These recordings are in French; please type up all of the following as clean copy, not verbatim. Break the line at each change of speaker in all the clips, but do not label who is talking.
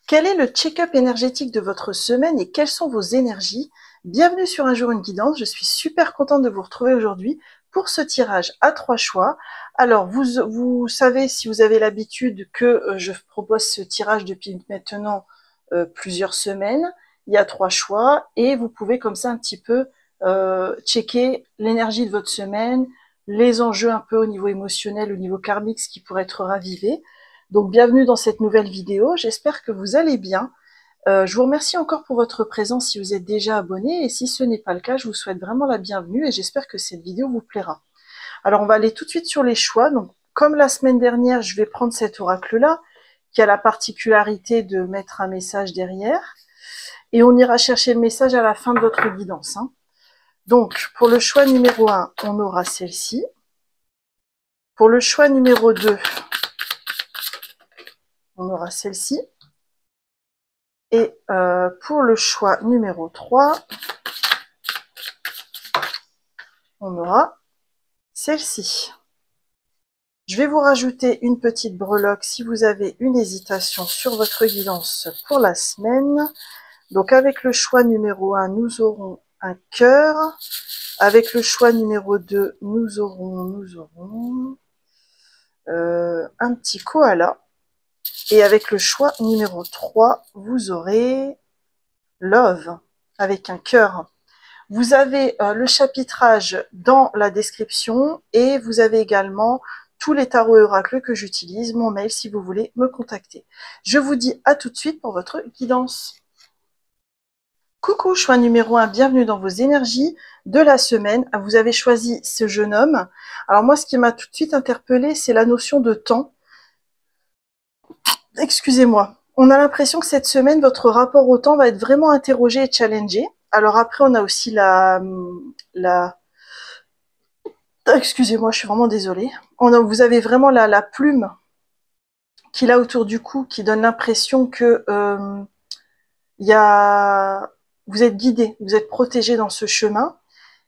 Quel est le check-up énergétique de votre semaine et quelles sont vos énergies? Bienvenue sur Un jour une guidance, je suis super contente de vous retrouver aujourd'hui pour ce tirage à 3 choix. Alors, vous savez, si vous avez l'habitude, que je propose ce tirage depuis maintenant plusieurs semaines. Il y a 3 choix et vous pouvez comme ça un petit peu checker l'énergie de votre semaine, les enjeux un peu au niveau émotionnel, au niveau karmique, ce qui pourrait être ravivé. Donc bienvenue dans cette nouvelle vidéo, j'espère que vous allez bien. Je vous remercie encore pour votre présence si vous êtes déjà abonné et si ce n'est pas le cas, je vous souhaite vraiment la bienvenue et j'espère que cette vidéo vous plaira. Alors on va aller tout de suite sur les choix. Donc comme la semaine dernière, je vais prendre cet oracle-là qui a la particularité de mettre un message derrière et on ira chercher le message à la fin de votre guidance. Donc pour le choix numéro 1, on aura celle-ci. Pour le choix numéro 2, on aura celle-ci. Et pour le choix numéro 3, on aura celle-ci. Je vais vous rajouter une petite breloque si vous avez une hésitation sur votre guidance pour la semaine. Donc avec le choix numéro 1, nous aurons un cœur. Avec le choix numéro 2, nous aurons un petit koala. Et avec le choix numéro 3, vous aurez Love, avec un cœur. Vous avez le chapitrage dans la description et vous avez également tous les tarots et oracles que j'utilise, mon mail si vous voulez me contacter. Je vous dis à tout de suite pour votre guidance. Coucou, choix numéro 1, bienvenue dans vos énergies de la semaine. Vous avez choisi ce jeune homme. Alors moi, ce qui m'a tout de suite interpellée, c'est la notion de temps. Excusez-moi. On a l'impression que cette semaine, votre rapport au temps va être vraiment interrogé et challengé. Alors après, on a aussi excusez-moi, je suis vraiment désolée. Vous avez vraiment la plume qu'il a autour du cou qui donne l'impression que vous êtes guidé, vous êtes protégé dans ce chemin.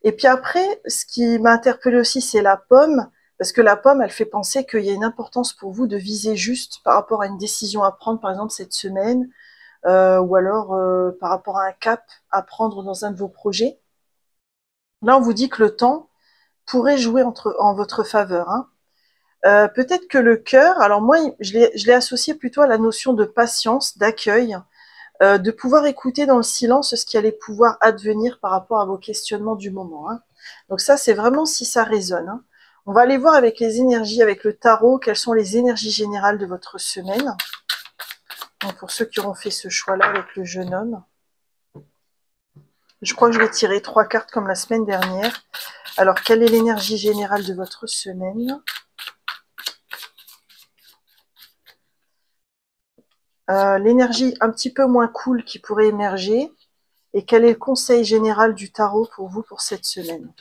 Et puis après, ce qui m'a interpellée aussi, c'est la pomme, parce que la pomme, elle fait penser qu'il y a une importance pour vous de viser juste par rapport à une décision à prendre, par exemple cette semaine, ou alors par rapport à un cap à prendre dans un de vos projets. Là, on vous dit que le temps pourrait jouer en votre faveur. Peut-être que le cœur, alors moi, je l'ai associé plutôt à la notion de patience, d'accueil, de pouvoir écouter dans le silence ce qui allait pouvoir advenir par rapport à vos questionnements du moment. Donc ça, c'est vraiment si ça résonne. On va aller voir avec les énergies, avec le tarot, quelles sont les énergies générales de votre semaine. Donc pour ceux qui auront fait ce choix-là avec le jeune homme. Je crois que je vais tirer 3 cartes comme la semaine dernière. Alors, quelle est l'énergie générale de votre semaine ? L'énergie un petit peu moins cool qui pourrait émerger. Et quel est le conseil général du tarot pour vous pour cette semaine?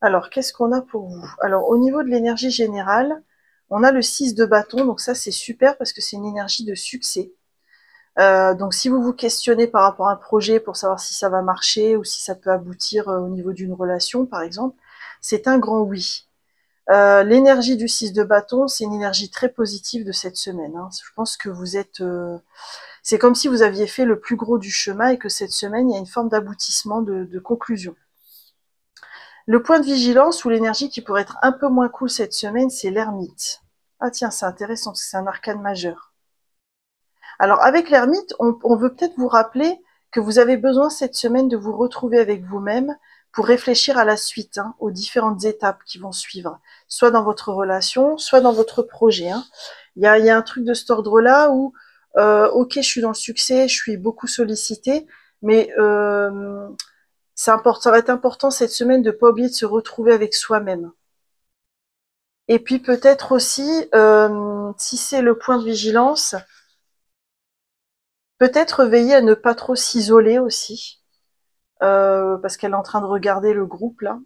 Alors, qu'est-ce qu'on a pour vous? Alors, au niveau de l'énergie générale, on a le 6 de bâton. Donc ça, c'est super parce que c'est une énergie de succès. Donc si vous vous questionnez par rapport à un projet pour savoir si ça va marcher ou si ça peut aboutir au niveau d'une relation, par exemple, c'est un grand oui. L'énergie du 6 de bâton, c'est une énergie très positive de cette semaine. Je pense que vous êtes... c'est comme si vous aviez fait le plus gros du chemin et que cette semaine, il y a une forme d'aboutissement, de conclusion. Le point de vigilance ou l'énergie qui pourrait être un peu moins cool cette semaine, c'est l'ermite. Ah tiens, c'est intéressant, parce que c'est un arcane majeur. Alors avec l'ermite, on veut peut-être vous rappeler que vous avez besoin cette semaine de vous retrouver avec vous-même pour réfléchir à la suite, aux différentes étapes qui vont suivre, soit dans votre relation, soit dans votre projet. Il y a un truc de cet ordre-là où, ok, je suis dans le succès, je suis beaucoup sollicitée, mais ça va être important cette semaine de ne pas oublier de se retrouver avec soi-même. Et puis peut-être aussi, si c'est le point de vigilance, peut-être veiller à ne pas trop s'isoler aussi, parce qu'elle est en train de regarder le groupe là.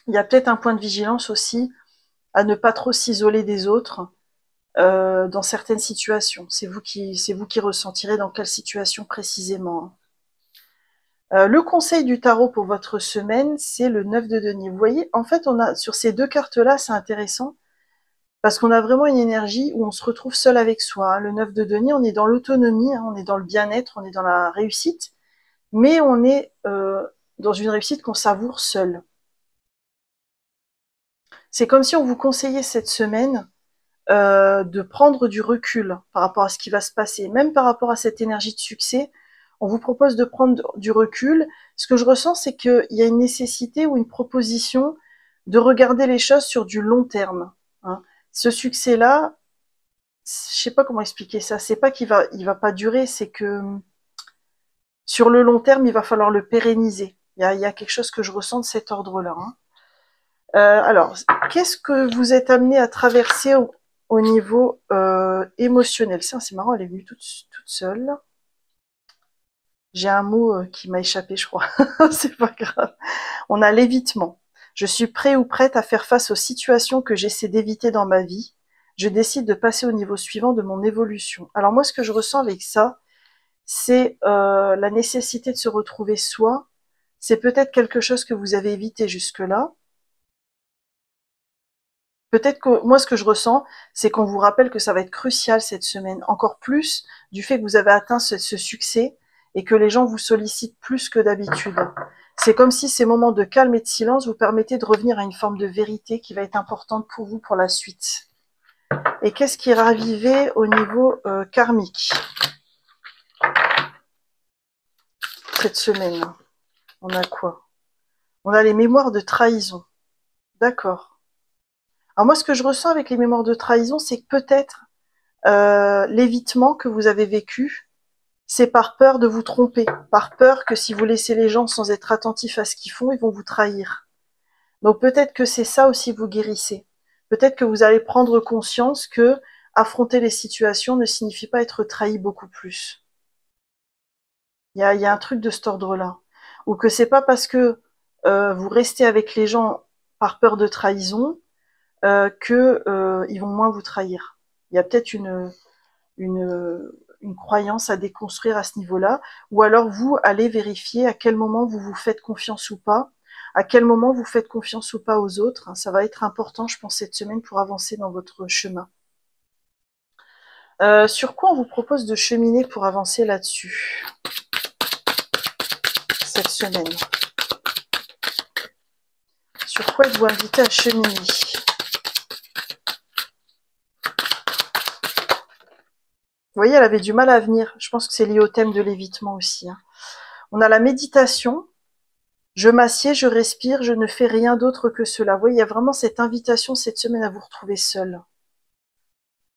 Il y a peut-être un point de vigilance aussi à ne pas trop s'isoler des autres dans certaines situations. C'est vous qui ressentirez dans quelle situation précisément. Le conseil du tarot pour votre semaine, c'est le 9 de denier. Vous voyez, en fait, on a sur ces deux cartes-là, c'est intéressant. Parce qu'on a vraiment une énergie où on se retrouve seul avec soi. Hein. Le 9 de denier, on est dans l'autonomie, hein, on est dans le bien-être, on est dans la réussite, mais on est dans une réussite qu'on savoure seul. C'est comme si on vous conseillait cette semaine de prendre du recul par rapport à ce qui va se passer, même par rapport à cette énergie de succès. On vous propose de prendre du recul. Ce que je ressens, c'est qu'il y a une nécessité ou une proposition de regarder les choses sur du long terme. Hein. Ce succès-là, je sais pas comment expliquer ça. C'est pas qu'il va pas durer, c'est que sur le long terme, il va falloir le pérenniser. Il y a quelque chose que je ressens de cet ordre-là. Hein. Alors, qu'est-ce que vous êtes amené à traverser au niveau émotionnel? C'est marrant, elle est venue toute seule. J'ai un mot qui m'a échappé, je crois. C'est pas grave. On a l'évitement. Je suis prêt ou prête à faire face aux situations que j'essaie d'éviter dans ma vie. Je décide de passer au niveau suivant de mon évolution. Alors moi, ce que je ressens avec ça, c'est la nécessité de se retrouver soi. C'est peut-être quelque chose que vous avez évité jusque-là. Peut-être que moi, ce que je ressens, c'est qu'on vous rappelle que ça va être crucial cette semaine, encore plus du fait que vous avez atteint ce succès et que les gens vous sollicitent plus que d'habitude. C'est comme si ces moments de calme et de silence vous permettaient de revenir à une forme de vérité qui va être importante pour vous pour la suite. Et qu'est-ce qui est ravivé au niveau karmique cette semaine? On a quoi? On a les mémoires de trahison. D'accord. Alors moi, ce que je ressens avec les mémoires de trahison, c'est que peut-être l'évitement que vous avez vécu, c'est par peur de vous tromper, par peur que si vous laissez les gens sans être attentifs à ce qu'ils font, ils vont vous trahir. Donc peut-être que c'est ça aussi vous guérissez. Peut-être que vous allez prendre conscience que affronter les situations ne signifie pas être trahi beaucoup plus. Il y a un truc de cet ordre-là. Ou que c'est pas parce que vous restez avec les gens par peur de trahison que ils vont moins vous trahir. Il y a peut-être une croyance à déconstruire à ce niveau-là, ou alors vous allez vérifier à quel moment vous vous faites confiance ou pas, à quel moment vous faites confiance ou pas aux autres. Ça va être important, je pense, cette semaine pour avancer dans votre chemin. Sur quoi on vous propose de cheminer pour avancer là-dessus cette semaine? Sur quoi êtes-vous invité à cheminer? Vous voyez, elle avait du mal à venir. Je pense que c'est lié au thème de l'évitement aussi. Hein. On a la méditation. Je m'assieds, je respire, je ne fais rien d'autre que cela. Vous voyez, il y a vraiment cette invitation cette semaine à vous retrouver seul.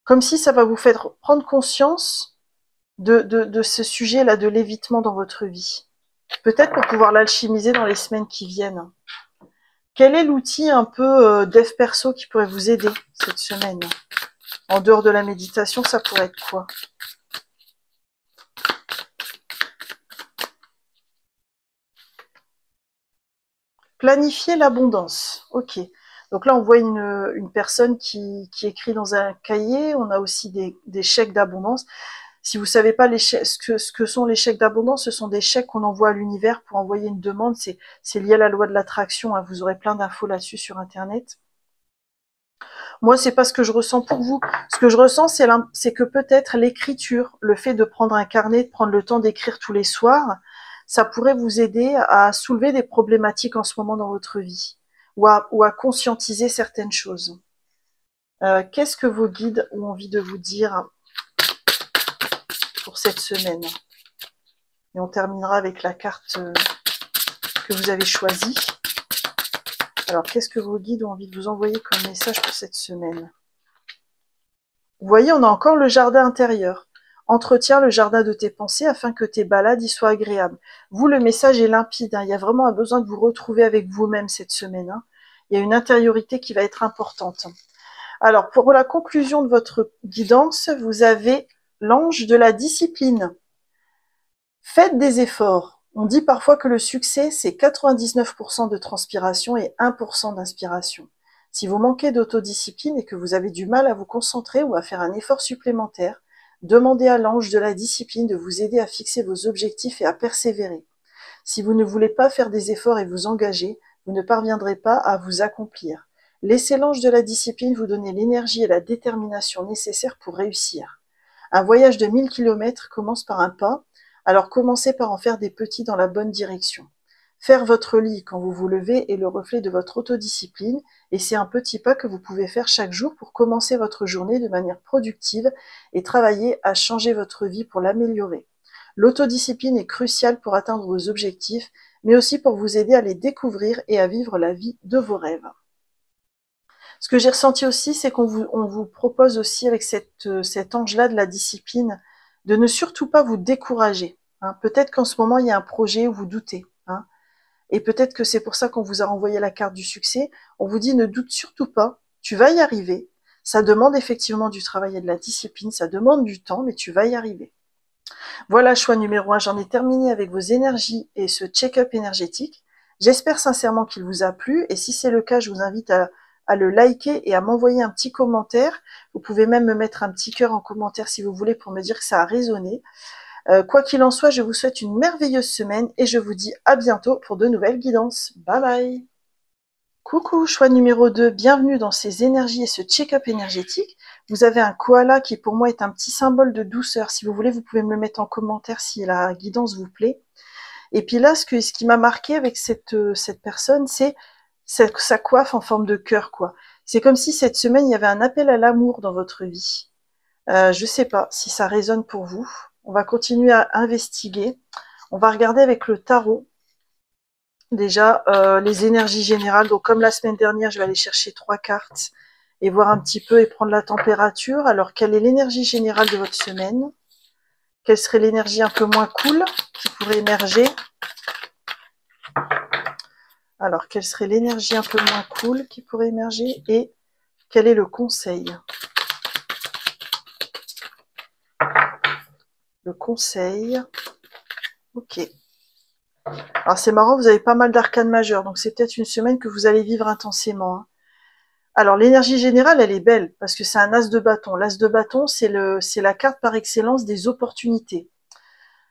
Comme si ça va vous faire prendre conscience de ce sujet-là, de l'évitement dans votre vie. Peut-être pour pouvoir l'alchimiser dans les semaines qui viennent. Quel est l'outil un peu dev perso qui pourrait vous aider cette semaine? En dehors de la méditation, ça pourrait être quoi? Planifier l'abondance. Ok. Donc là, on voit une personne qui écrit dans un cahier. On a aussi des chèques d'abondance. Si vous ne savez pas ce que sont les chèques d'abondance, ce sont des chèques qu'on envoie à l'univers pour envoyer une demande. C'est lié à la loi de l'attraction. Hein. Vous aurez plein d'infos là-dessus sur Internet. Moi, c'est pas ce que je ressens pour vous. Ce que je ressens, c'est que peut-être l'écriture, le fait de prendre un carnet, de prendre le temps d'écrire tous les soirs, ça pourrait vous aider à soulever des problématiques en ce moment dans votre vie ou à conscientiser certaines choses. Qu'est-ce que vos guides ont envie de vous dire pour cette semaine? Et on terminera avec la carte que vous avez choisie. Alors, qu'est-ce que vos guides ont envie de vous envoyer comme message pour cette semaine? Vous voyez, on a encore le jardin intérieur. Entretiens le jardin de tes pensées afin que tes balades y soient agréables. Vous, le message est limpide. Hein. Il y a vraiment un besoin de vous retrouver avec vous-même cette semaine. Hein. Il y a une intériorité qui va être importante. Alors, pour la conclusion de votre guidance, vous avez l'ange de la discipline. Faites des efforts. On dit parfois que le succès, c'est 99% de transpiration et 1% d'inspiration. Si vous manquez d'autodiscipline et que vous avez du mal à vous concentrer ou à faire un effort supplémentaire, demandez à l'ange de la discipline de vous aider à fixer vos objectifs et à persévérer. Si vous ne voulez pas faire des efforts et vous engager, vous ne parviendrez pas à vous accomplir. Laissez l'ange de la discipline vous donner l'énergie et la détermination nécessaires pour réussir. Un voyage de 1000 km commence par un pas, alors commencez par en faire des petits dans la bonne direction. Faire votre lit quand vous vous levez est le reflet de votre autodiscipline et c'est un petit pas que vous pouvez faire chaque jour pour commencer votre journée de manière productive et travailler à changer votre vie pour l'améliorer. L'autodiscipline est cruciale pour atteindre vos objectifs, mais aussi pour vous aider à les découvrir et à vivre la vie de vos rêves. Ce que j'ai ressenti aussi, c'est qu'on vous propose aussi avec cet ange-là de la discipline de ne surtout pas vous décourager. Hein. Peut-être qu'en ce moment, il y a un projet où vous doutez. Hein. Et peut-être que c'est pour ça qu'on vous a renvoyé la carte du succès. On vous dit ne doute surtout pas, tu vas y arriver. Ça demande effectivement du travail et de la discipline, ça demande du temps, mais tu vas y arriver. Voilà, choix numéro 1, j'en ai terminé avec vos énergies et ce check-up énergétique. J'espère sincèrement qu'il vous a plu et si c'est le cas, je vous invite à le liker et à m'envoyer un petit commentaire. Vous pouvez même me mettre un petit cœur en commentaire si vous voulez pour me dire que ça a résonné. Quoi qu'il en soit, je vous souhaite une merveilleuse semaine et je vous dis à bientôt pour de nouvelles guidances. Bye bye! Coucou, choix numéro 2, bienvenue dans ces énergies et ce check-up énergétique. Vous avez un koala qui pour moi est un petit symbole de douceur. Si vous voulez, vous pouvez me le mettre en commentaire si la guidance vous plaît. Et puis là, ce qui m'a marqué avec cette personne, c'est sa coiffe en forme de cœur, quoi. C'est comme si cette semaine, il y avait un appel à l'amour dans votre vie. Je sais pas si ça résonne pour vous. On va continuer à investiguer. On va regarder avec le tarot. Déjà, les énergies générales. Donc, comme la semaine dernière, je vais aller chercher 3 cartes et voir un petit peu et prendre la température. Alors, quelle est l'énergie générale de votre semaine? Quelle serait l'énergie un peu moins cool qui pourrait émerger? Alors, quelle serait l'énergie un peu moins cool qui pourrait émerger? Et quel est le conseil? Le conseil. Ok. Alors, c'est marrant, vous avez pas mal d'arcanes majeures, donc c'est peut-être une semaine que vous allez vivre intensément. Hein. Alors, l'énergie générale, elle est belle, parce que c'est un as de bâton. L'as de bâton, c'est la carte par excellence des opportunités.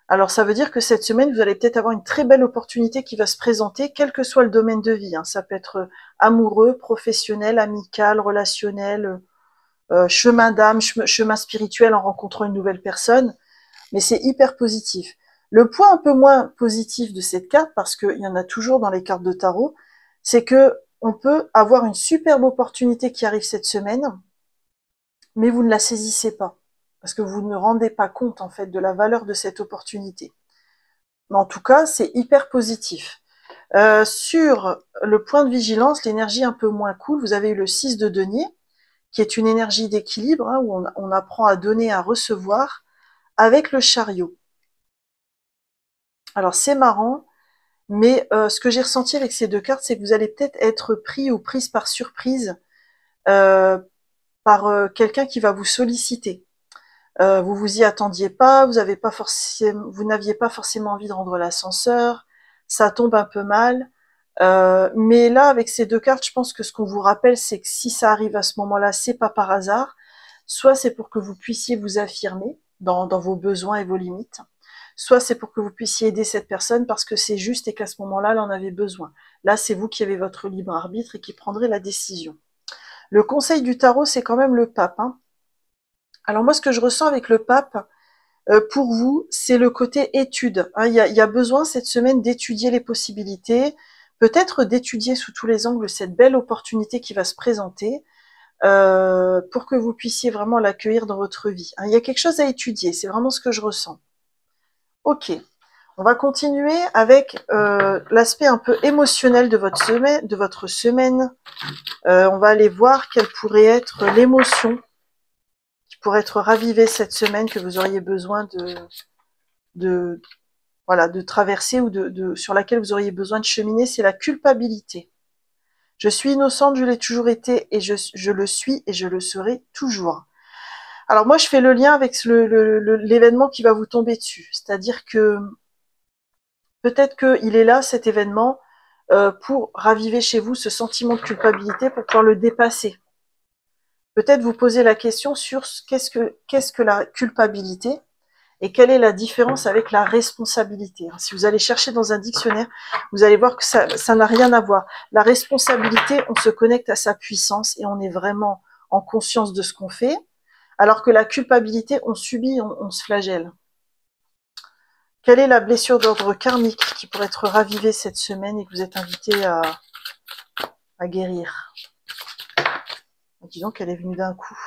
Alors, ça veut dire que cette semaine, vous allez peut-être avoir une très belle opportunité qui va se présenter, quel que soit le domaine de vie. Hein. Ça peut être amoureux, professionnel, amical, relationnel, chemin d'âme, chemin spirituel en rencontrant une nouvelle personne. Mais c'est hyper positif. Le point un peu moins positif de cette carte, parce qu'il y en a toujours dans les cartes de tarot, c'est que on peut avoir une superbe opportunité qui arrive cette semaine, mais vous ne la saisissez pas, parce que vous ne rendez pas compte en fait de la valeur de cette opportunité. Mais en tout cas, c'est hyper positif. Sur le point de vigilance, l'énergie un peu moins cool, vous avez eu le 6 de denier, qui est une énergie d'équilibre, hein, où on apprend à donner, à recevoir, avec le chariot. Alors c'est marrant, mais ce que j'ai ressenti avec ces deux cartes, c'est que vous allez peut-être être pris ou prise par surprise par quelqu'un qui va vous solliciter. Vous vous y attendiez pas, vous n'aviez pas forcément envie de rendre l'ascenseur, ça tombe un peu mal. Mais là, avec ces deux cartes, je pense que ce qu'on vous rappelle, c'est que si ça arrive à ce moment-là, c'est pas par hasard. Soit c'est pour que vous puissiez vous affirmer dans vos besoins et vos limites. Soit c'est pour que vous puissiez aider cette personne parce que c'est juste et qu'à ce moment-là, elle en avait besoin. Là, c'est vous qui avez votre libre arbitre et qui prendrez la décision. Le conseil du tarot, c'est quand même le pape. Hein. Alors moi, ce que je ressens avec le pape, pour vous, c'est le côté étude. Hein. Il y a besoin cette semaine d'étudier les possibilités, peut-être d'étudier sous tous les angles cette belle opportunité qui va se présenter, pour que vous puissiez vraiment l'accueillir dans votre vie. Hein. Il y a quelque chose à étudier, c'est vraiment ce que je ressens. Ok, on va continuer avec l'aspect un peu émotionnel de votre semaine. On va aller voir quelle pourrait être l'émotion qui pourrait être ravivée cette semaine que vous auriez besoin de traverser ou sur laquelle vous auriez besoin de cheminer, c'est la culpabilité. Je suis innocente, je l'ai toujours été et je le suis et je le serai toujours. Alors moi, je fais le lien avec l'événement qui va vous tomber dessus. C'est-à-dire que peut-être qu'il est là, cet événement, pour raviver chez vous ce sentiment de culpabilité, pour pouvoir le dépasser. Peut-être vous poser la question sur qu'est-ce que la culpabilité et quelle est la différence avec la responsabilité. Si vous allez chercher dans un dictionnaire, vous allez voir que ça n'a rien à voir. La responsabilité, on se connecte à sa puissance et on est vraiment en conscience de ce qu'on fait, alors que la culpabilité, on subit, on se flagelle. Quelle est la blessure d'ordre karmique qui pourrait être ravivée cette semaine et que vous êtes invité à guérir? Disons qu'elle est venue d'un coup.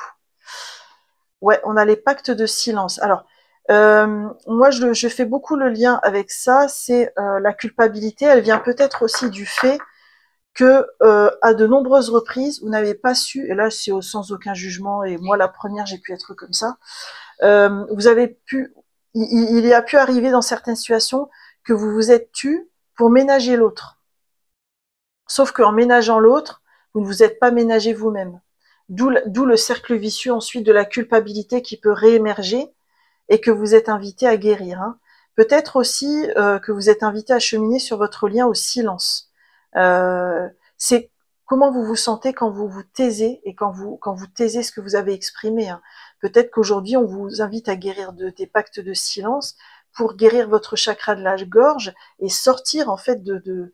Ouais, on a les pactes de silence. Alors, moi, je fais beaucoup le lien avec ça. C'est la culpabilité. Elle vient peut-être aussi du fait que à de nombreuses reprises, vous n'avez pas su, et là c'est sans aucun jugement, et moi la première, j'ai pu être comme ça, vous avez pu, il y a pu arriver dans certaines situations que vous vous êtes tu pour ménager l'autre. Sauf qu'en ménageant l'autre, vous ne vous êtes pas ménagé vous-même. D'où le cercle vicieux ensuite de la culpabilité qui peut réémerger et que vous êtes invité à guérir. Hein. Peut-être aussi que vous êtes invité à cheminer sur votre lien au silence. C'est comment vous vous sentez quand vous vous taisez et quand vous taisez ce que vous avez exprimé. Hein. Peut-être qu'aujourd'hui, on vous invite à guérir des pactes de silence pour guérir votre chakra de la gorge et sortir en fait de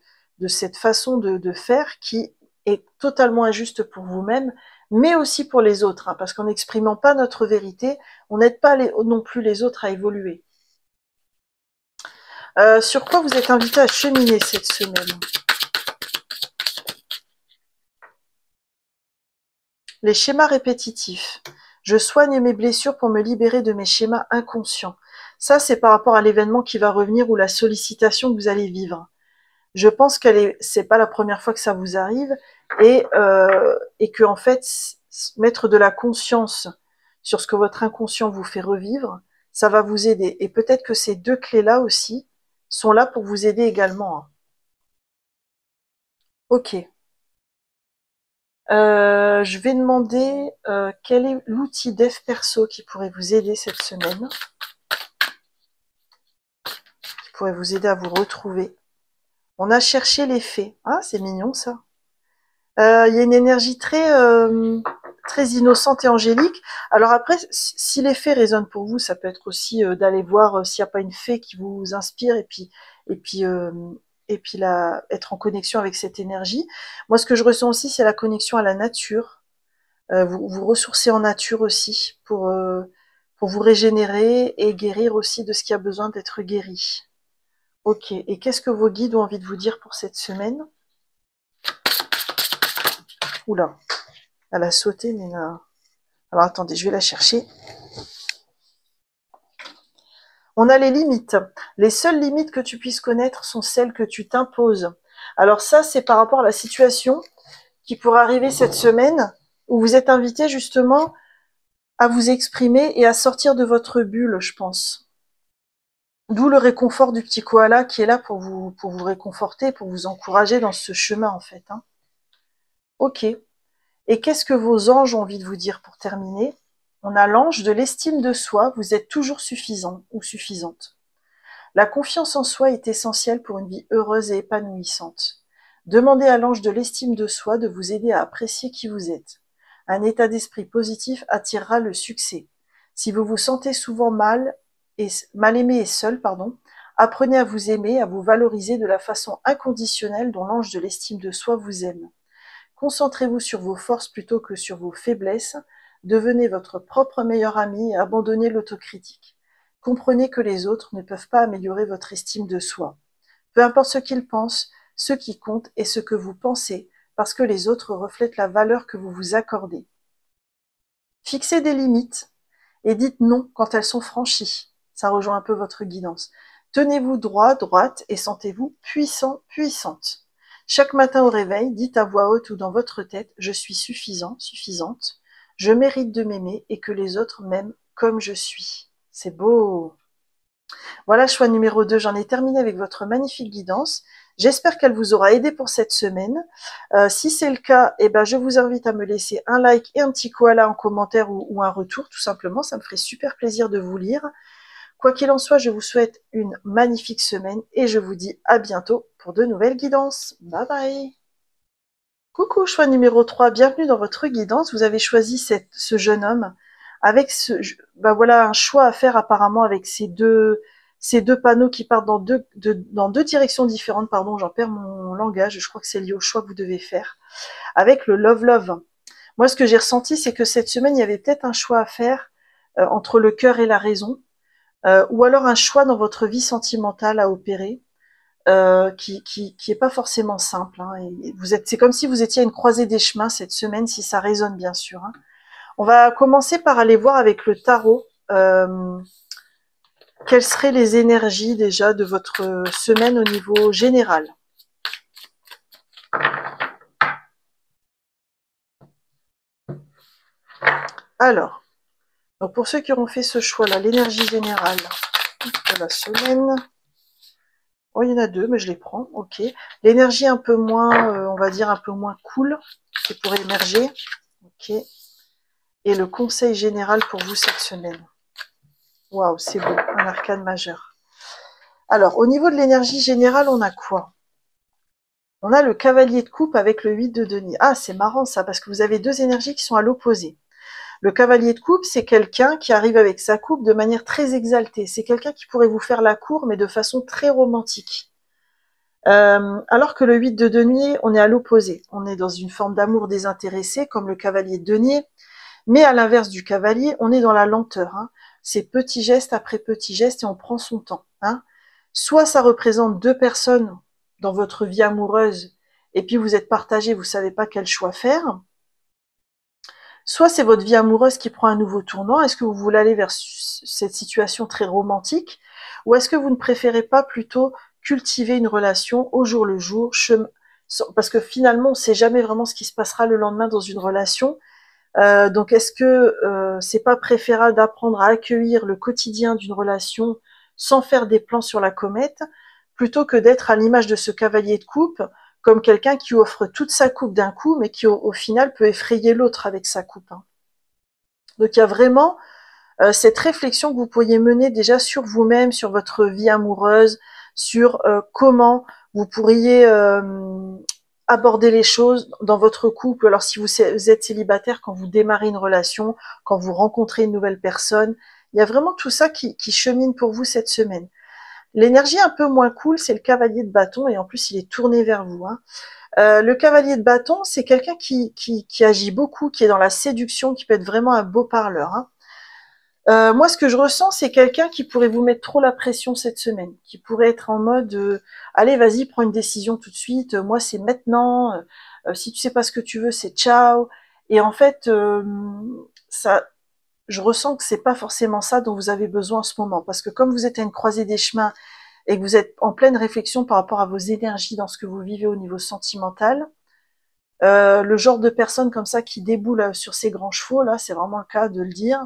cette façon de faire qui est totalement injuste pour vous-même, mais aussi pour les autres, hein, parce qu'en n'exprimant pas notre vérité, on n'aide pas non plus les autres à évoluer. Sur quoi vous êtes invité à cheminer cette semaine? Les schémas répétitifs. Je soigne mes blessures pour me libérer de mes schémas inconscients. Ça, c'est par rapport à l'événement qui va revenir ou la sollicitation que vous allez vivre. Je pense c'est pas la première fois que ça vous arrive et que en fait, mettre de la conscience sur ce que votre inconscient vous fait revivre, ça va vous aider. Et peut-être que ces deux clés-là aussi sont là pour vous aider également. Hein. Ok. Je vais demander quel est l'outil dev perso qui pourrait vous aider cette semaine, qui pourrait vous aider à vous retrouver. On a cherché les faits. Ah, c'est mignon ça. Il y a une énergie très innocente et angélique. Alors après, si les faits résonnent pour vous, ça peut être aussi d'aller voir s'il n'y a pas une fée qui vous inspire et puis être en connexion avec cette énergie. Moi, ce que je ressens aussi, c'est la connexion à la nature. Vous ressourcer en nature aussi pour vous régénérer et guérir aussi de ce qui a besoin d'être guéri. Ok. Et qu'est-ce que vos guides ont envie de vous dire pour cette semaine? Oula, elle a sauté, mais là... Alors attendez, je vais la chercher. On a les limites. Les seules limites que tu puisses connaître sont celles que tu t'imposes. Alors ça, c'est par rapport à la situation qui pourrait arriver cette semaine où vous êtes invité justement à vous exprimer et à sortir de votre bulle, je pense. D'où le réconfort du petit koala qui est là pour vous réconforter, pour vous encourager dans ce chemin en fait. Hein. Ok. Et qu'est-ce que vos anges ont envie de vous dire pour terminer? On a l'ange de l'estime de soi, vous êtes toujours suffisant ou suffisante. La confiance en soi est essentielle pour une vie heureuse et épanouissante. Demandez à l'ange de l'estime de soi de vous aider à apprécier qui vous êtes. Un état d'esprit positif attirera le succès. Si vous vous sentez souvent mal aimé et seul, apprenez à vous aimer, à vous valoriser de la façon inconditionnelle dont l'ange de l'estime de soi vous aime. Concentrez-vous sur vos forces plutôt que sur vos faiblesses. Devenez votre propre meilleur ami et abandonnez l'autocritique. Comprenez que les autres ne peuvent pas améliorer votre estime de soi. Peu importe ce qu'ils pensent, ce qui compte est ce que vous pensez, parce que les autres reflètent la valeur que vous vous accordez. Fixez des limites et dites non quand elles sont franchies. Ça rejoint un peu votre guidance. Tenez-vous droit, droite et sentez-vous puissant, puissante. Chaque matin au réveil, dites à voix haute ou dans votre tête « Je suis suffisant, suffisante. Je mérite de m'aimer et que les autres m'aiment comme je suis. » C'est beau. Voilà, choix numéro 2. J'en ai terminé avec votre magnifique guidance. J'espère qu'elle vous aura aidé pour cette semaine. Si c'est le cas, je vous invite à me laisser un like et un petit koala en commentaire ou un retour, tout simplement. Ça me ferait super plaisir de vous lire. Quoi qu'il en soit, je vous souhaite une magnifique semaine et je vous dis à bientôt pour de nouvelles guidances. Bye bye. Coucou, choix numéro 3, bienvenue dans votre guidance. Vous avez choisi ce jeune homme avec bah voilà, un choix à faire apparemment avec ces deux panneaux qui partent dans deux directions différentes. Pardon, j'en perds mon langage. Je crois que c'est lié au choix que vous devez faire. Avec le love love. Moi, ce que j'ai ressenti, c'est que cette semaine, il y avait peut-être un choix à faire entre le cœur et la raison, ou alors un choix dans votre vie sentimentale à opérer, qui est pas forcément simple. Hein, et c'est comme si vous étiez à une croisée des chemins cette semaine, si ça résonne bien sûr. Hein. On va commencer par aller voir avec le tarot quelles seraient les énergies déjà de votre semaine au niveau général. Alors, donc pour ceux qui auront fait ce choix-là, l'énergie générale de la semaine. Oh, il y en a deux, mais je les prends. Ok. L'énergie un peu moins, on va dire un peu moins cool, qui pourrait émerger. Ok. Et le conseil général pour vous cette semaine. Waouh, c'est beau, un arcane majeur. Alors, au niveau de l'énergie générale, on a quoi? On a le cavalier de coupe avec le 8 de denier. Ah, c'est marrant ça, parce que vous avez deux énergies qui sont à l'opposé. Le cavalier de coupe, c'est quelqu'un qui arrive avec sa coupe de manière très exaltée. C'est quelqu'un qui pourrait vous faire la cour, mais de façon très romantique. Alors que le 8 de denier, on est à l'opposé. On est dans une forme d'amour désintéressé, comme le cavalier de denier. Mais à l'inverse du cavalier, on est dans la lenteur. Hein. C'est petit geste après petit geste et on prend son temps. Hein. Soit ça représente deux personnes dans votre vie amoureuse et puis vous êtes partagés, vous savez pas quel choix faire. Soit c'est votre vie amoureuse qui prend un nouveau tournant. Est-ce que vous voulez aller vers cette situation très romantique ou est-ce que vous ne préférez pas plutôt cultiver une relation au jour le jour, parce que finalement on ne sait jamais vraiment ce qui se passera le lendemain dans une relation. Donc est-ce que c'est pas préférable d'apprendre à accueillir le quotidien d'une relation sans faire des plans sur la comète, plutôt que d'être à l'image de ce cavalier de coupe, comme quelqu'un qui offre toute sa coupe d'un coup, mais qui au final peut effrayer l'autre avec sa coupe. Hein. Donc il y a vraiment cette réflexion que vous pourriez mener déjà sur vous-même, sur votre vie amoureuse, sur comment vous pourriez aborder les choses dans votre couple. Alors si vous êtes célibataire, quand vous démarrez une relation, quand vous rencontrez une nouvelle personne, il y a vraiment tout ça qui chemine pour vous cette semaine. L'énergie un peu moins cool, c'est le cavalier de bâton, et en plus il est tourné vers vous. Hein. Le cavalier de bâton, c'est quelqu'un qui agit beaucoup, qui est dans la séduction, qui peut être vraiment un beau parleur. Hein. Moi, ce que je ressens, c'est quelqu'un qui pourrait vous mettre trop la pression cette semaine, qui pourrait être en mode allez, vas-y, prends une décision tout de suite. Moi, c'est maintenant. Si tu sais pas ce que tu veux, c'est ciao. Et en fait, ça, je ressens que c'est pas forcément ça dont vous avez besoin en ce moment, parce que comme vous êtes à une croisée des chemins et que vous êtes en pleine réflexion par rapport à vos énergies dans ce que vous vivez au niveau sentimental, le genre de personne comme ça qui déboule sur ses grands chevaux, là, c'est vraiment le cas de le dire.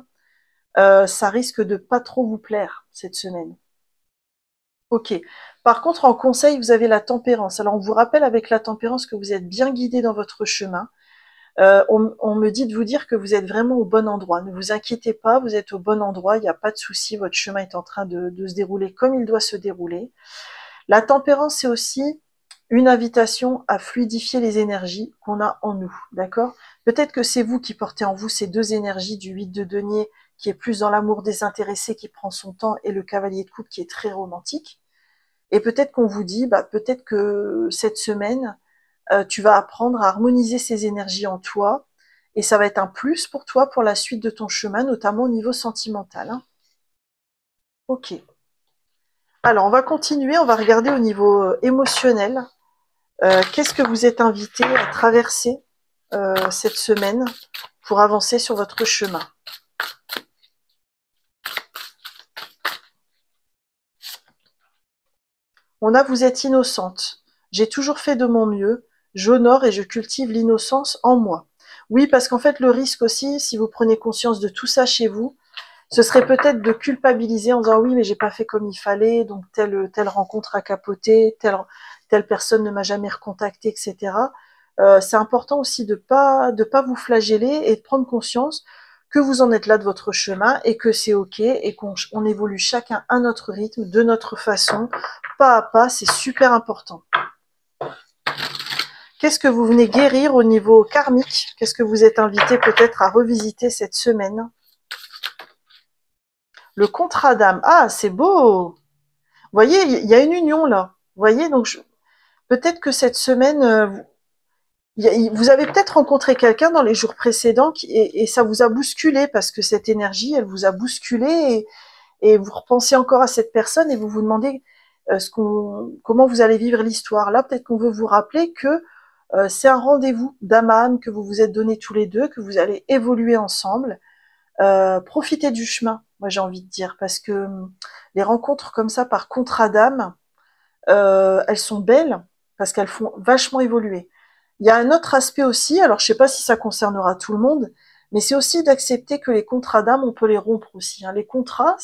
Ça risque de pas trop vous plaire cette semaine. Ok. Par contre, en conseil, vous avez la tempérance. Alors, on vous rappelle avec la tempérance que vous êtes bien guidé dans votre chemin. On me dit de vous dire que vous êtes vraiment au bon endroit. Ne vous inquiétez pas, vous êtes au bon endroit, il n'y a pas de souci, votre chemin est en train de se dérouler comme il doit se dérouler. La tempérance, c'est aussi une invitation à fluidifier les énergies qu'on a en nous, d'accord? Peut-être que c'est vous qui portez en vous ces deux énergies du 8 de denier, qui est plus dans l'amour désintéressé, qui prend son temps, et le cavalier de coupe, qui est très romantique. Et peut-être qu'on vous dit, bah, peut-être que cette semaine, tu vas apprendre à harmoniser ces énergies en toi, et ça va être un plus pour toi pour la suite de ton chemin, notamment au niveau sentimental. Hein. Ok. Alors, on va continuer, on va regarder au niveau émotionnel. Qu'est-ce que vous êtes invité à traverser cette semaine pour avancer sur votre chemin? On a, vous êtes innocente. J'ai toujours fait de mon mieux. J'honore et je cultive l'innocence en moi. Oui, parce qu'en fait, le risque aussi, si vous prenez conscience de tout ça chez vous, ce serait peut-être de culpabiliser en disant oui, mais j'ai pas fait comme il fallait, donc telle rencontre a capoté, telle personne ne m'a jamais recontacté, etc. C'est important aussi de pas vous flageller et de prendre conscience que vous en êtes là de votre chemin et que c'est ok et qu'on évolue chacun à notre rythme, de notre façon, pas à pas, c'est super important. Qu'est-ce que vous venez guérir au niveau karmique? Qu'est-ce que vous êtes invité peut-être à revisiter cette semaine? Le contrat d'âme. Ah, c'est beau. Vous voyez, il y a une union là. Vous voyez, donc peut-être que cette semaine, vous avez peut-être rencontré quelqu'un dans les jours précédents et ça vous a bousculé parce que cette énergie, elle vous a bousculé et vous repensez encore à cette personne et vous vous demandez comment vous allez vivre l'histoire. Là, peut-être qu'on veut vous rappeler que c'est un rendez-vous d'âme à âme que vous vous êtes donné tous les deux, que vous allez évoluer ensemble. Profitez du chemin, moi j'ai envie de dire, parce que les rencontres comme ça par contrat d'âme, elles sont belles parce qu'elles font vachement évoluer. Il y a un autre aspect aussi, alors je sais pas si ça concernera tout le monde, mais c'est aussi d'accepter que les contrats d'âme, on peut les rompre aussi. Hein. Les contrats,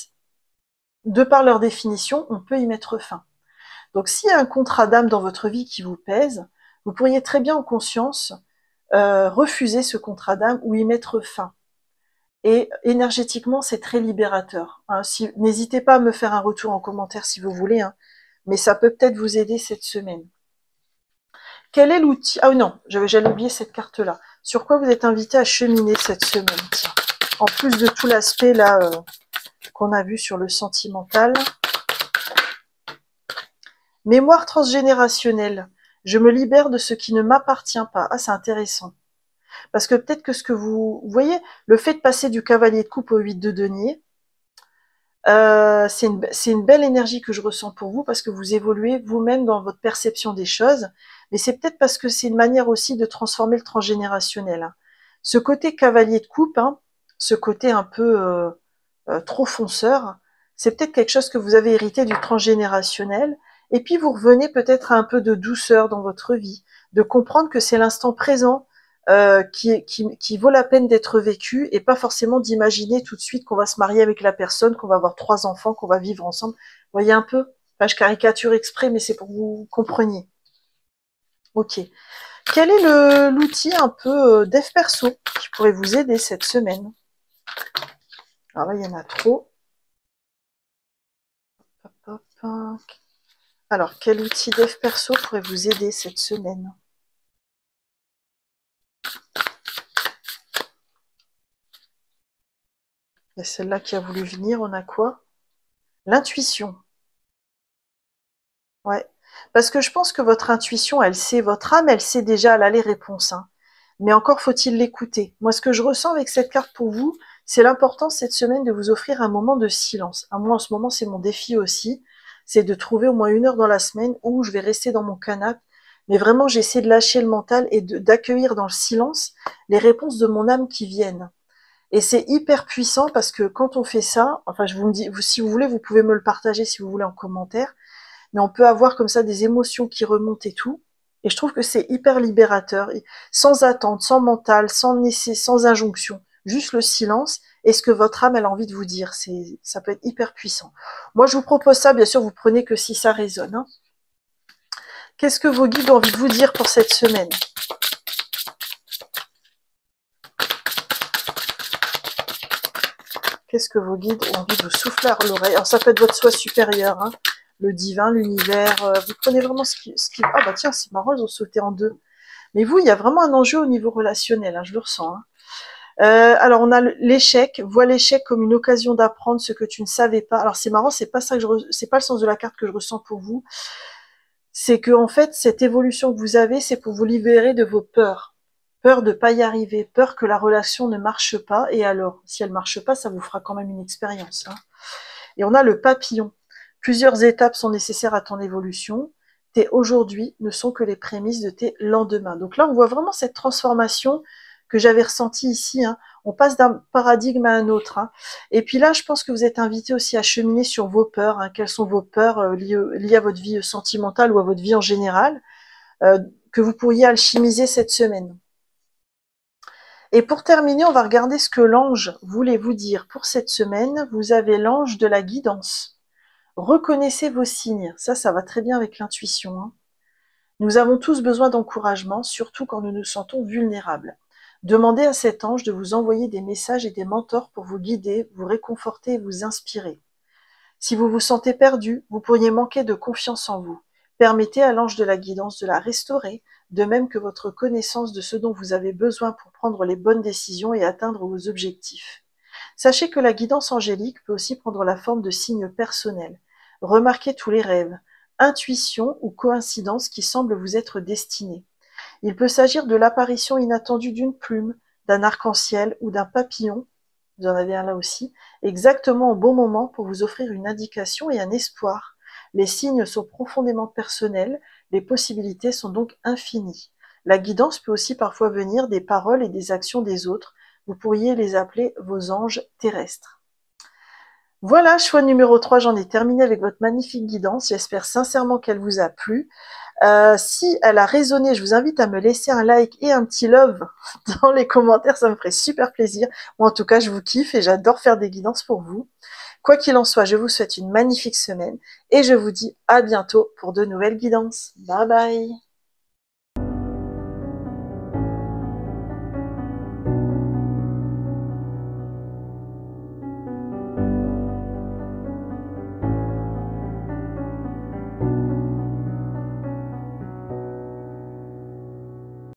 de par leur définition, on peut y mettre fin. Donc s'il y a un contrat d'âme dans votre vie qui vous pèse, vous pourriez très bien en conscience refuser ce contrat d'âme ou y mettre fin. Et énergétiquement, c'est très libérateur. Hein. N'hésitez pas à me faire un retour en commentaire si vous voulez, hein, mais ça peut peut-être vous aider cette semaine. Quel est l'outil? Ah non, j'allais oublier cette carte-là. Sur quoi vous êtes invité à cheminer cette semaine? Tiens. En plus de tout l'aspect là qu'on a vu sur le sentimental. Mémoire transgénérationnelle. Je me libère de ce qui ne m'appartient pas. Ah, c'est intéressant. Parce que peut-être que ce que vous voyez, le fait de passer du cavalier de coupe au 8 de denier, c'est une belle énergie que je ressens pour vous parce que vous évoluez vous-même dans votre perception des choses. Mais c'est peut-être parce que c'est une manière aussi de transformer le transgénérationnel. Hein. Ce côté cavalier de coupe, hein, ce côté un peu trop fonceur, c'est peut-être quelque chose que vous avez hérité du transgénérationnel. Et puis vous revenez peut-être à un peu de douceur dans votre vie, de comprendre que c'est l'instant présent qui vaut la peine d'être vécu et pas forcément d'imaginer tout de suite qu'on va se marier avec la personne, qu'on va avoir 3 enfants, qu'on va vivre ensemble. Vous voyez un peu? Enfin, je caricature exprès, mais c'est pour que vous compreniez. Ok. Quel est l'outil un peu dev perso qui pourrait vous aider cette semaine? Alors là, il y en a trop. Hop, hop, hop. Alors, quel outil dev perso pourrait vous aider cette semaine? Il y a celle-là qui a voulu venir, on a quoi? L'intuition. Ouais. Parce que je pense que votre intuition, elle sait, votre âme, elle sait déjà là les réponses. Hein. Mais encore faut-il l'écouter. Moi, ce que je ressens avec cette carte pour vous, c'est l'importance cette semaine de vous offrir un moment de silence. À moi, en ce moment, c'est mon défi aussi. C'est de trouver au moins 1 heure dans la semaine où je vais rester dans mon canapé. Mais vraiment, j'essaie de lâcher le mental et d'accueillir dans le silence les réponses de mon âme qui viennent. Et c'est hyper puissant parce que quand on fait ça, enfin, je vous me dis, si vous voulez, vous pouvez me le partager si vous voulez en commentaire, mais on peut avoir comme ça des émotions qui remontent et tout. Et je trouve que c'est hyper libérateur, sans attente, sans mental, sans injonction, juste le silence et ce que votre âme elle a envie de vous dire. Ça peut être hyper puissant. Moi, je vous propose ça, bien sûr, vous prenez que si ça résonne. Hein. Qu'est-ce que vos guides ont envie de vous dire pour cette semaine? Qu'est-ce que vos guides ont envie de vous souffler à l'oreille? Alors, ça peut être votre soi supérieur, hein, le divin, l'univers. Vous prenez vraiment ce qui... Ah bah tiens, c'est marrant, ils ont sauté en deux. Mais vous, il y a vraiment un enjeu au niveau relationnel, hein, je le ressens. Hein. Alors, on a l'échec. Vois l'échec comme une occasion d'apprendre ce que tu ne savais pas. Alors, c'est marrant, c'est pas ça que c'est pas le sens de la carte que je ressens pour vous. C'est que en fait, cette évolution que vous avez, c'est pour vous libérer de vos peurs. Peur de pas y arriver, peur que la relation ne marche pas. Et alors, si elle marche pas, ça vous fera quand même une expérience. Hein. Et on a le papillon. Plusieurs étapes sont nécessaires à ton évolution. Tes aujourd'hui ne sont que les prémices de tes lendemains. Donc là, on voit vraiment cette transformation que j'avais ressentie ici. Hein. On passe d'un paradigme à un autre. Hein. Et puis là, je pense que vous êtes invité aussi à cheminer sur vos peurs. Hein. Quelles sont vos peurs liées à votre vie sentimentale ou à votre vie en général, que vous pourriez alchimiser cette semaine. Et pour terminer, on va regarder ce que l'ange voulait vous dire pour cette semaine. Vous avez l'ange de la guidance. Reconnaissez vos signes. Ça va très bien avec l'intuition. Hein. Nous avons tous besoin d'encouragement, surtout quand nous nous sentons vulnérables. Demandez à cet ange de vous envoyer des messages et des mentors pour vous guider, vous réconforter et vous inspirer. Si vous vous sentez perdu, vous pourriez manquer de confiance en vous. Permettez à l'ange de la guidance de la restaurer, de même que votre connaissance de ce dont vous avez besoin pour prendre les bonnes décisions et atteindre vos objectifs. Sachez que la guidance angélique peut aussi prendre la forme de signes personnels. Remarquez tous les rêves, intuitions ou coïncidences qui semblent vous être destinés. Il peut s'agir de l'apparition inattendue d'une plume, d'un arc-en-ciel ou d'un papillon, vous en avez un là aussi, exactement au bon moment pour vous offrir une indication et un espoir. Les signes sont profondément personnels, les possibilités sont donc infinies. La guidance peut aussi parfois venir des paroles et des actions des autres. Vous pourriez les appeler vos anges terrestres. Voilà, choix numéro 3, j'en ai terminé avec votre magnifique guidance. J'espère sincèrement qu'elle vous a plu. Si elle a résonné, je vous invite à me laisser un like et un petit love dans les commentaires, ça me ferait super plaisir. Moi, en tout cas, je vous kiffe et j'adore faire des guidances pour vous. Quoi qu'il en soit, je vous souhaite une magnifique semaine et je vous dis à bientôt pour de nouvelles guidances. Bye bye!